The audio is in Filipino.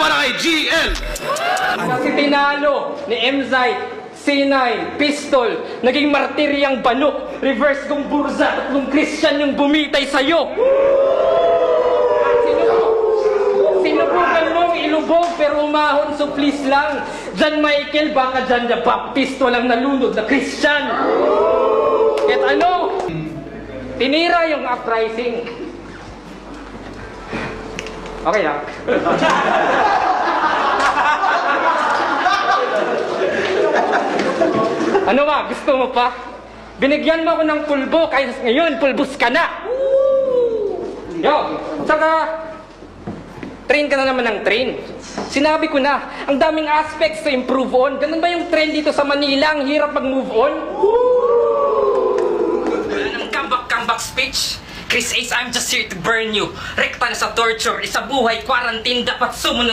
para kay GL! Kasi tinalo ni Emzai, C9, Pistol, naging martiryang Bano, reverse kong burza, tatlong Christian yung bumitay sa'yo. Sinubukan mong ilubog pero umahon, so please lang. John Michael, baka dyan na Baptist, walang nalunod na Christian. At ano? Tinira yung uprising. Okay lang. Ano ba? Gusto mo pa? Binigyan mo ako ng pulbo, kaya ngayon, pulbos ka na! Yo! Saka, train ka na naman ng train. Sinabi ko na, ang daming aspects to improve on. Ganun ba yung trend dito sa Manila? Ang hirap mag-move on? Wala nang comeback speech. Chris Ace, I'm just here to burn you. Rekta na sa torture, isa buhay, quarantine, dapat sumunod